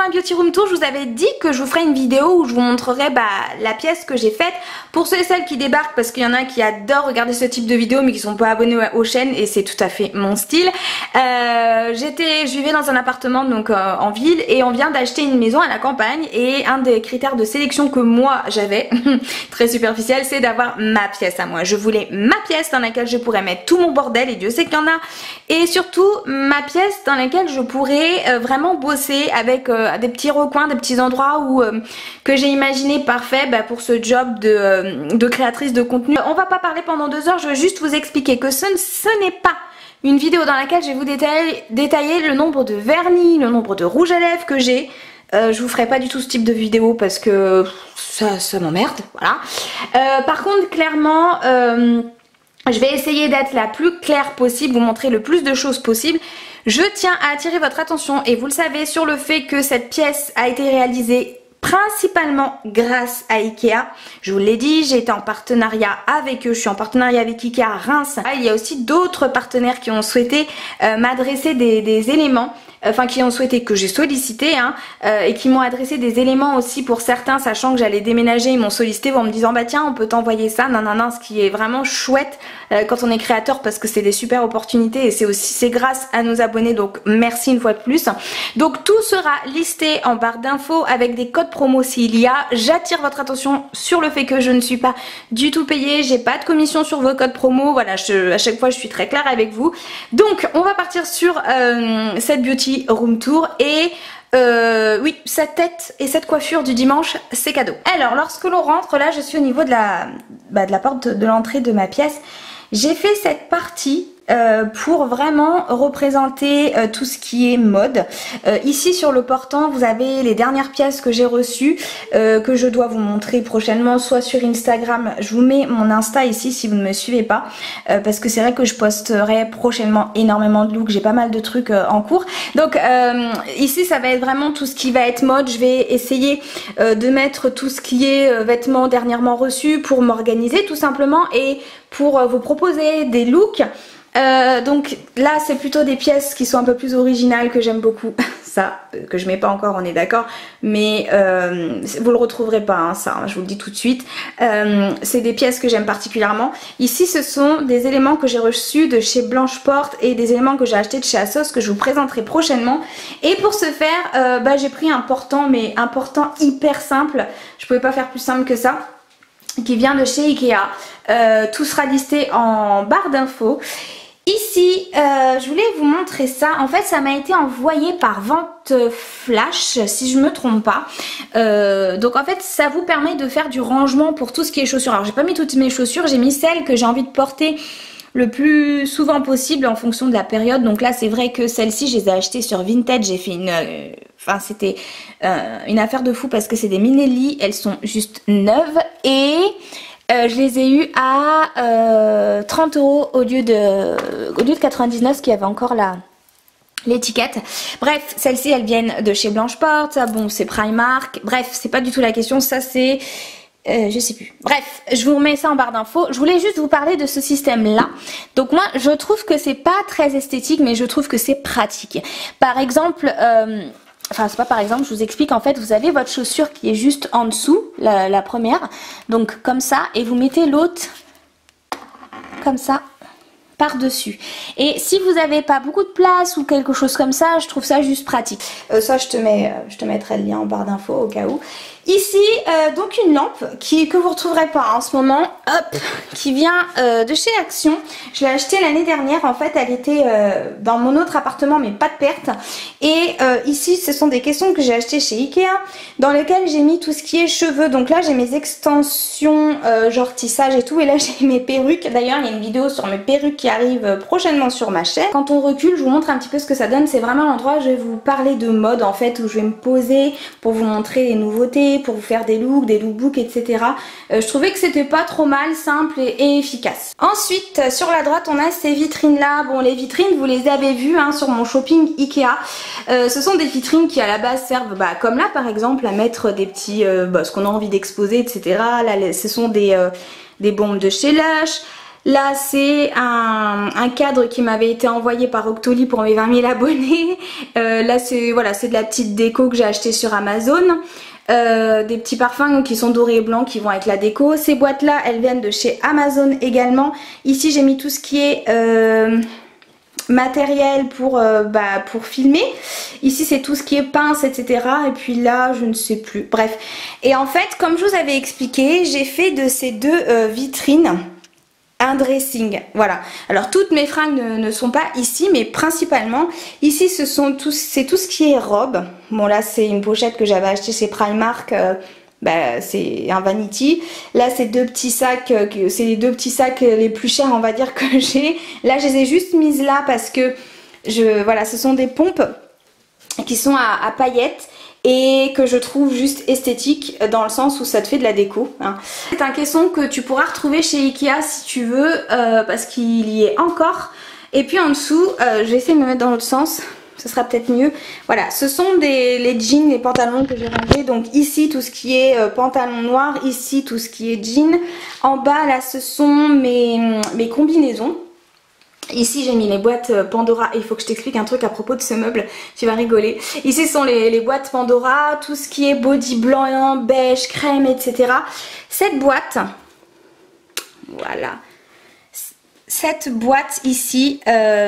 un beauty room tour, je vous avais dit que je vous ferai une vidéo où je vous montrerai la pièce que j'ai faite. Pour ceux et celles qui débarquent, parce qu'il y en a qui adorent regarder ce type de vidéo mais qui sont pas abonnés aux chaînes, et c'est tout à fait mon style. Je vivais dans un appartement donc en ville, et on vient d'acheter une maison à la campagne, et un des critères de sélection que moi j'avais, très superficiel, c'est d'avoir ma pièce à moi. Je voulais ma pièce dans laquelle je pourrais mettre tout mon bordel, et Dieu sait qu'il y en a, et surtout ma pièce dans laquelle je pourrais vraiment bosser avec des petits recoins, des petits endroits où que j'ai imaginé parfait pour ce job de créatrice de contenu. On va pas parler pendant 2 heures, je veux juste vous expliquer que ce n'est pas une vidéo dans laquelle je vais vous détailler le nombre de vernis, le nombre de rouge à lèvres que j'ai. Je vous ferai pas du tout ce type de vidéo parce que ça m'emmerde, voilà. Par contre, clairement, je vais essayer d'être la plus claire possible, vous montrer le plus de choses possible. Je tiens à attirer votre attention, et vous le savez, sur le fait que cette pièce a été réalisée principalement grâce à Ikea. Je vous l'ai dit, j'ai été en partenariat avec eux, je suis en partenariat avec Ikea à Reims. Il y a aussi d'autres partenaires qui ont souhaité m'adresser des éléments, enfin qui ont souhaité, que j'ai sollicité, et qui m'ont adressé des éléments aussi pour certains, sachant que j'allais déménager. Ils m'ont sollicité en me disant bah tiens, on peut t'envoyer ça, nanana, ce qui est vraiment chouette quand on est créateur, parce que c'est des super opportunités, et c'est grâce à nos abonnés, donc merci une fois de plus. Donc tout sera listé en barre d'infos avec des codes promo s'il y a. J'attire votre attention sur le fait que je ne suis pas du tout payée, j'ai pas de commission sur vos codes promo, voilà, à chaque fois je suis très claire avec vous. Donc on va partir sur cette beauty room tour, et oui, cette tête et cette coiffure du dimanche, c'est cadeau. Alors lorsque l'on rentre, là je suis au niveau de la porte de l'entrée de ma pièce. J'ai fait cette partie pour vraiment représenter tout ce qui est mode. Ici sur le portant, vous avez les dernières pièces que j'ai reçues, que je dois vous montrer prochainement, soit sur Instagram. Je vous mets mon Insta ici si vous ne me suivez pas, parce que c'est vrai que je posterai prochainement énormément de looks, j'ai pas mal de trucs en cours. Donc ici ça va être vraiment tout ce qui va être mode. Je vais essayer de mettre tout ce qui est vêtements dernièrement reçus pour m'organiser tout simplement, et pour vous proposer des looks. Donc là c'est plutôt des pièces qui sont un peu plus originales, que j'aime beaucoup. Ça, que je mets pas encore, on est d'accord, mais vous le retrouverez pas, ça, je vous le dis tout de suite. C'est des pièces que j'aime particulièrement. Ici ce sont des éléments que j'ai reçus de chez Blanche Porte, et des éléments que j'ai achetés de chez Asos, que je vous présenterai prochainement. Et pour ce faire, j'ai pris un portant, mais un portant hyper simple, je pouvais pas faire plus simple que ça, qui vient de chez Ikea. Tout sera listé en barre d'infos. Ici, je voulais vous montrer ça. En fait, ça m'a été envoyé par vente flash, si je me trompe pas. Donc en fait, ça vous permet de faire du rangement pour tout ce qui est chaussures. Alors, j'ai pas mis toutes mes chaussures, j'ai mis celles que j'ai envie de porter le plus souvent possible en fonction de la période. Donc là, c'est vrai que celles-ci, je les ai achetées sur Vinted. J'ai fait enfin, c'était une affaire de fou parce que c'est des Minelli. Elles sont juste neuves, et je les ai eues à 30 € au lieu de 99, ce qui avait encore l'étiquette. Bref, celles-ci elles viennent de chez Blanche Porte. Ça, bon, c'est Primark. Bref, c'est pas du tout la question. Ça c'est je sais plus. Bref, je vous remets ça en barre d'infos. Je voulais juste vous parler de ce système là. Donc moi je trouve que c'est pas très esthétique, mais je trouve que c'est pratique. Par exemple, enfin c'est pas par exemple, je vous explique. En fait vous avez votre chaussure qui est juste en dessous, la première, donc comme ça, et vous mettez l'autre comme ça par dessus. Et si vous n'avez pas beaucoup de place ou quelque chose comme ça, je trouve ça juste pratique. Ça je te mettrai le lien en barre d'infos au cas où. Ici donc une lampe que vous retrouverez pas en ce moment, hop, qui vient de chez Action. Je l'ai achetée l'année dernière, en fait elle était dans mon autre appartement mais pas de perte. Et ici ce sont des caissons que j'ai achetés chez Ikea, dans lesquels j'ai mis tout ce qui est cheveux. Donc là j'ai mes extensions genre tissage et tout, et là j'ai mes perruques. D'ailleurs il y a une vidéo sur mes perruques qui arrive prochainement sur ma chaîne. Quand on recule, je vous montre un petit peu ce que ça donne. C'est vraiment l'endroit où je vais vous parler de mode en fait, où je vais me poser pour vous montrer les nouveautés, pour vous faire des looks, des lookbooks, etc. Je trouvais que c'était pas trop mal, simple et efficace. Ensuite, sur la droite, on a ces vitrines là. Bon, les vitrines, vous les avez vues sur mon shopping Ikea. Ce sont des vitrines qui à la base servent, comme là par exemple, à mettre des petits, ce qu'on a envie d'exposer, etc. Là, ce sont des bombes de chez Lush. Là c'est un cadre qui m'avait été envoyé par Octoly pour mes 20 000 abonnés. Là c'est voilà, c'est de la petite déco que j'ai acheté sur Amazon. Des petits parfums qui sont dorés et blancs qui vont avec la déco. Ces boîtes là elles viennent de chez Amazon également. Ici j'ai mis tout ce qui est matériel pour filmer. Ici c'est tout ce qui est pince, etc. Et puis là je ne sais plus, bref. Et en fait comme je vous avais expliqué, j'ai fait de ces deux vitrines un dressing, voilà. Alors toutes mes fringues ne sont pas ici, mais principalement ici c'est tout ce qui est robe. Bon là c'est une pochette que j'avais achetée chez Primark, c'est un vanity. Là c'est deux petits sacs, c'est les deux petits sacs les plus chers on va dire que j'ai. Là je les ai juste mises là parce que voilà, ce sont des pompes qui sont à paillettes et que je trouve juste esthétique dans le sens où ça te fait de la déco, hein. C'est un caisson que tu pourras retrouver chez Ikea si tu veux, parce qu'il y est encore. Et puis en dessous, je vais essayer de me mettre dans l'autre sens, ce sera peut-être mieux. Voilà, ce sont les jeans, les pantalons que j'ai rangés. Donc ici tout ce qui est pantalon noir, ici tout ce qui est jean. En bas là ce sont mes combinaisons. Ici j'ai mis les boîtes Pandora, et il faut que je t'explique un truc à propos de ce meuble, tu vas rigoler. Ici ce sont les boîtes Pandora, tout ce qui est body blanc, beige, crème, etc. Cette boîte, voilà, cette boîte ici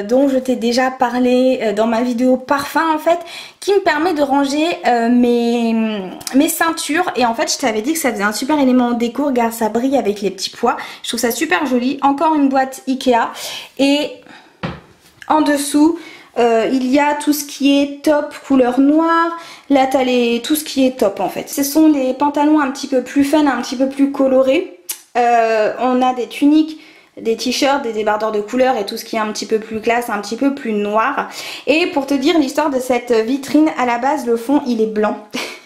dont je t'ai déjà parlé dans ma vidéo parfum en fait, qui me permet de ranger mes ceintures. Et en fait je t'avais dit que ça faisait un super élément déco, regarde ça brille avec les petits pois, je trouve ça super joli. Encore une boîte Ikea, et en dessous il y a tout ce qui est top couleur noire. Là t'as tout ce qui est top en fait. Ce sont des pantalons un petit peu plus fun, un petit peu plus colorés. On a des tuniques, des t-shirts, des débardeurs de couleurs et tout ce qui est un petit peu plus classe, un petit peu plus noir. Et pour te dire l'histoire de cette vitrine, à la base le fond il est blanc.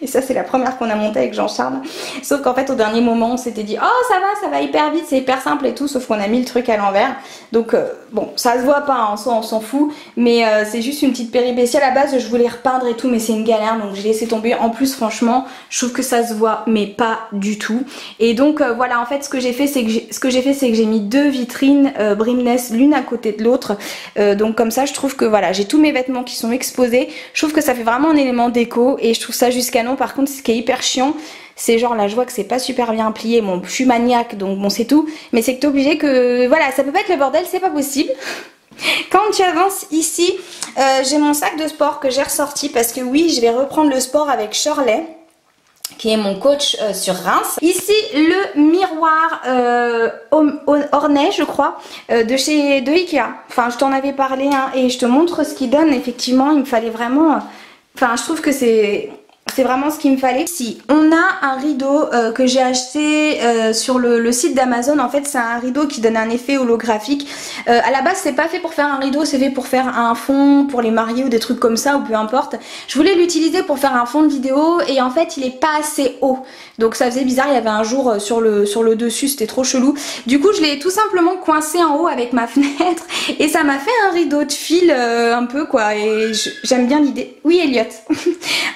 Et ça c'est la première qu'on a montée avec Jean-Charles. Sauf qu'en fait au dernier moment on s'était dit oh ça va hyper vite, c'est hyper simple et tout. Sauf qu'on a mis le truc à l'envers. Donc bon ça se voit pas, hein, en soi on s'en fout. Mais c'est juste une petite péripétie. À la base je voulais repeindre et tout, mais c'est une galère, donc j'ai laissé tomber. En plus franchement je trouve que ça se voit mais pas du tout. Et donc voilà, en fait ce que j'ai fait c'est que j'ai mis deux vitrines Brimness l'une à côté de l'autre. Donc comme ça je trouve que voilà, j'ai tous mes vêtements qui sont exposés. Je trouve que ça fait vraiment un élément déco et je trouve ça juste canon. Par contre ce qui est hyper chiant, c'est genre là je vois que c'est pas super bien plié. Bon je suis maniaque donc bon c'est tout, mais c'est que t'es obligé que voilà, ça peut pas être le bordel, c'est pas possible. Quand tu avances ici, j'ai mon sac de sport que j'ai ressorti parce que oui je vais reprendre le sport avec Shirley qui est mon coach sur Reims. Ici le miroir ornais je crois de Ikea. Enfin je t'en avais parlé hein, et je te montre ce qu'il donne. Effectivement il me fallait vraiment, enfin je trouve que c'est vraiment ce qu'il me fallait. Si on a un rideau que j'ai acheté sur le site d'Amazon. En fait c'est un rideau qui donne un effet holographique. À la base c'est pas fait pour faire un rideau, c'est fait pour faire un fond pour les mariés ou des trucs comme ça ou peu importe. Je voulais l'utiliser pour faire un fond de vidéo et en fait il est pas assez haut. Donc ça faisait bizarre, il y avait un jour sur le dessus, c'était trop chelou. Du coup je l'ai tout simplement coincé en haut avec ma fenêtre et ça m'a fait un rideau de fil un peu quoi, et j'aime bien l'idée. Oui Elliot.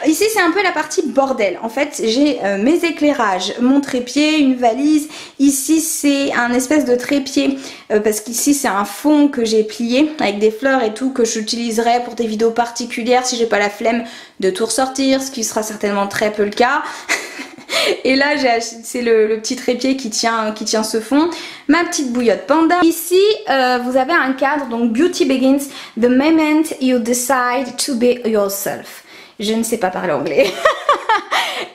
Ici c'est un peu la partie bordel. En fait j'ai mes éclairages, mon trépied, une valise. Ici c'est un espèce de trépied parce qu'ici c'est un fond que j'ai plié avec des fleurs et tout que j'utiliserai pour des vidéos particulières si j'ai pas la flemme de tout ressortir, ce qui sera certainement très peu le cas. Et là c'est le petit trépied qui tient ce fond. Ma petite bouillotte panda. Ici vous avez un cadre, donc Beauty begins the moment you decide to be yourself. Je ne sais pas parler anglais.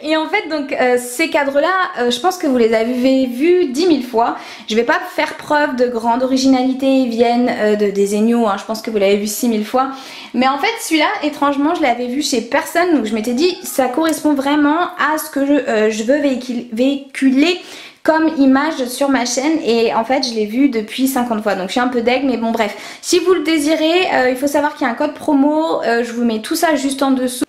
Et en fait donc ces cadres là je pense que vous les avez vus 10 000 fois. Je vais pas faire preuve de grande originalité, ils viennent de Desenio, hein. Je pense que vous l'avez vu 6 000 fois. Mais en fait celui-là étrangement je l'avais vu chez personne, donc je m'étais dit ça correspond vraiment à ce que je veux véhiculer comme image sur ma chaîne. Et en fait je l'ai vu depuis 50 fois, donc je suis un peu deg, mais bon bref. Si vous le désirez, il faut savoir qu'il y a un code promo, je vous mets tout ça juste en dessous.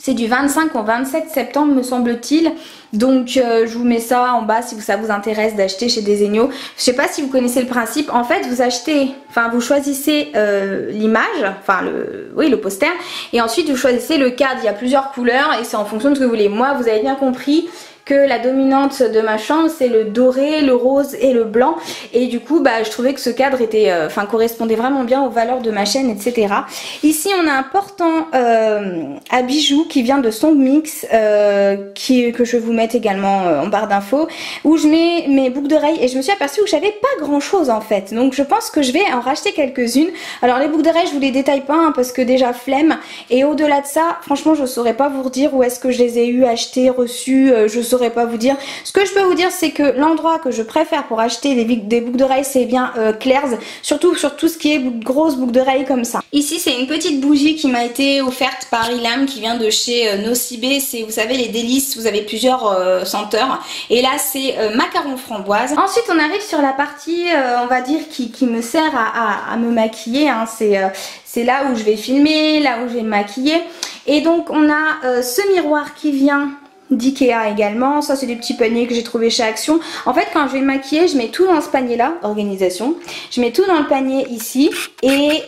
C'est du 25 au 27 septembre me semble-t-il. Donc je vous mets ça en bas si ça vous intéresse d'acheter chez Desenio. Je sais pas si vous connaissez le principe. En fait vous achetez, enfin vous choisissez l'image, enfin le poster. Et ensuite vous choisissez le cadre. Il y a plusieurs couleurs et c'est en fonction de ce que vous voulez. Moi vous avez bien compris que la dominante de ma chambre c'est le doré, le rose et le blanc, et du coup bah je trouvais que ce cadre était, correspondait vraiment bien aux valeurs de ma chaîne, etc. Ici on a un portant à bijoux qui vient de Songmix, que je vais vous mettre également en barre d'infos, où je mets mes boucles d'oreilles, et je me suis aperçue que j'avais pas grand chose en fait, donc je pense que je vais en racheter quelques-unes. Alors les boucles d'oreilles je vous les détaille pas hein, parce que déjà flemme, et au-delà de ça franchement je saurais pas vous dire où est-ce que je les ai eu, achetés, reçus, je saurais pas vous dire. Ce que je peux vous dire c'est que l'endroit que je préfère pour acheter des boucles d'oreilles c'est bien Claire's, surtout sur tout ce qui est grosses boucles d'oreilles comme ça. Ici c'est une petite bougie qui m'a été offerte par Ilam, qui vient de chez Nocibé, c'est vous savez les délices, vous avez plusieurs senteurs, et là c'est macaron framboise. Ensuite on arrive sur la partie on va dire qui me sert à me maquiller, hein. C'est là où je vais filmer, là où je vais me maquiller, et donc on a ce miroir qui vient d'Ikea également. Ça c'est des petits paniers que j'ai trouvé chez Action. En fait quand je vais me maquiller je mets tout dans ce panier là, organisation, je mets tout dans le panier ici, et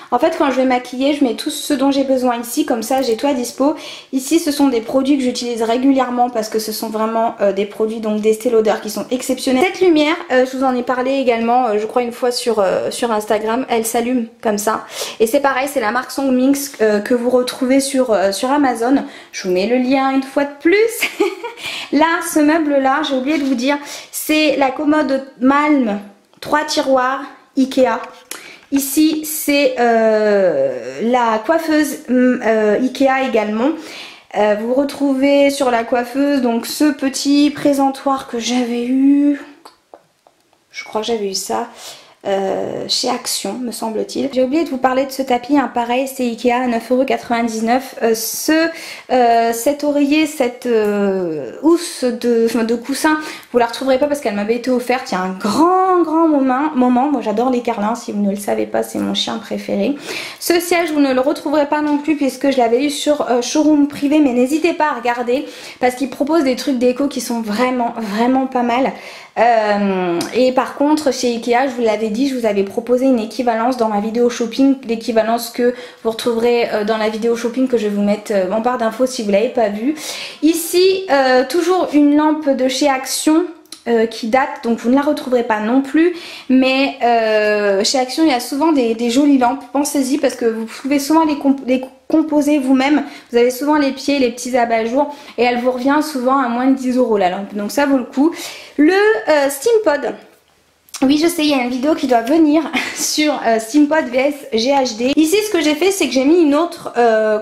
en fait quand je vais maquiller je mets tout ce dont j'ai besoin ici, comme ça j'ai tout à dispo. Ici ce sont des produits que j'utilise régulièrement parce que ce sont vraiment des produits donc d'Estée Lauder qui sont exceptionnels. Cette lumière, je vous en ai parlé également je crois une fois sur Instagram, elle s'allume comme ça. Et c'est pareil, c'est la marque Songmix que vous retrouvez sur Amazon. Je vous mets le lien une fois de plus. Là, ce meuble là, j'ai oublié de vous dire, c'est la commode Malm 3 tiroirs Ikea. Ici c'est la coiffeuse Ikea également. Vous retrouvez sur la coiffeuse donc ce petit présentoir que j'avais eu, je crois que j'avais eu ça chez Action me semble-t-il. J'ai oublié de vous parler de ce tapis, hein, pareil c'est Ikea à 9,99 €. Cet oreiller, cette housse de coussin, vous la retrouverez pas parce qu'elle m'avait été offerte il y a un grand moment. Moi j'adore les carlins, si vous ne le savez pas c'est mon chien préféré. Ce siège vous ne le retrouverez pas non plus puisque je l'avais eu sur showroom privé, mais n'hésitez pas à regarder parce qu'ils proposent des trucs déco qui sont vraiment pas mal. Et par contre chez Ikea, je vous l'avais dit, je vous avais proposé une équivalence dans ma vidéo shopping, l'équivalence que vous retrouverez dans la vidéo shopping que je vais vous mettre en barre d'infos si vous l'avez pas vue. Ici toujours une lampe de chez Action qui date, donc vous ne la retrouverez pas non plus, mais chez Action il y a souvent des jolies lampes, pensez-y parce que vous pouvez souvent les composer vous-même, vous avez souvent les pieds, les petits abat-jours, et elle vous revient souvent à moins de 10 € la lampe, donc ça vaut le coup. Le Steampod, oui je sais il y a une vidéo qui doit venir sur Steampod vs GHD. Ici ce que j'ai fait c'est que j'ai mis une autre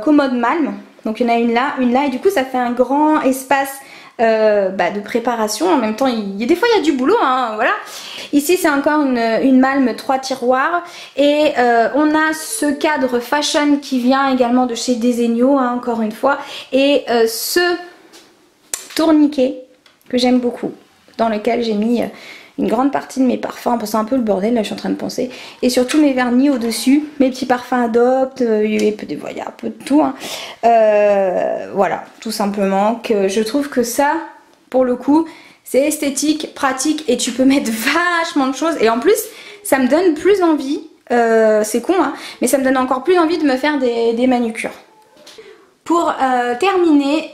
commode Malm, donc il y en a une là, et du coup ça fait un grand espace de préparation. En même temps des fois il y a du boulot hein, voilà. Ici c'est encore une Malm 3 tiroirs, et on a ce cadre fashion qui vient également de chez Desenio hein, encore une fois, et ce tourniquet que j'aime beaucoup, dans lequel j'ai mis une grande partie de mes parfums, c'est un peu le bordel là je suis en train de penser, et surtout mes vernis au dessus, mes petits parfums Adopt, il y a un peu de tout hein. Voilà, tout simplement que je trouve que ça pour le coup c'est esthétique, pratique, et tu peux mettre vachement de choses, et en plus ça me donne plus envie, c'est con hein, mais ça me donne encore plus envie de me faire des manucures. Pour terminer,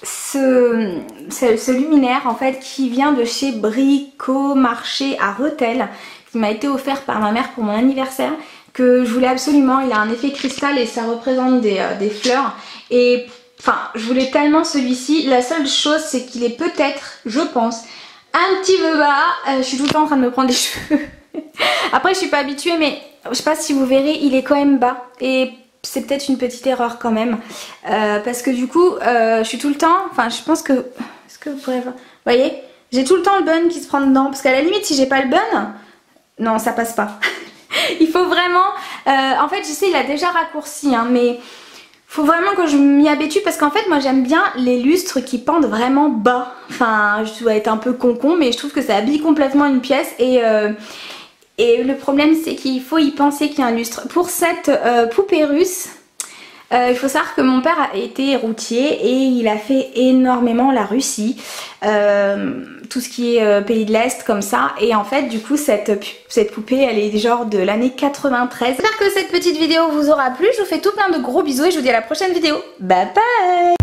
ce luminaire en fait qui vient de chez Bricomarché à Rethel, qui m'a été offert par ma mère pour mon anniversaire, que je voulais absolument. Il a un effet cristal et ça représente des fleurs, et enfin je voulais tellement celui-ci. La seule chose c'est qu'il est peut-être, je pense, un petit peu bas. Je suis tout le temps en train de me prendre les cheveux. Après je suis pas habituée, mais je sais pas si vous verrez, il est quand même bas, et c'est peut-être une petite erreur quand même, parce que du coup je suis tout le temps, enfin je pense que, est-ce que vous pourrez voir, vous voyez, j'ai tout le temps le bun qui se prend dedans, parce qu'à la limite si j'ai pas le bun, non ça passe pas. Il faut vraiment, en fait je sais il a déjà raccourci hein, mais faut vraiment que je m'y habitue, parce qu'en fait moi j'aime bien les lustres qui pendent vraiment bas. Enfin je dois être un peu con mais je trouve que ça habille complètement une pièce, et le problème c'est qu'il faut y penser qu'il y a un lustre. Pour cette poupée russe, il faut savoir que mon père a été routier et il a fait énormément la Russie, tout ce qui est pays de l'Est comme ça, et en fait du coup cette poupée elle est genre de l'année 93. J'espère que cette petite vidéo vous aura plu, je vous fais tout plein de gros bisous et je vous dis à la prochaine vidéo. Bye bye.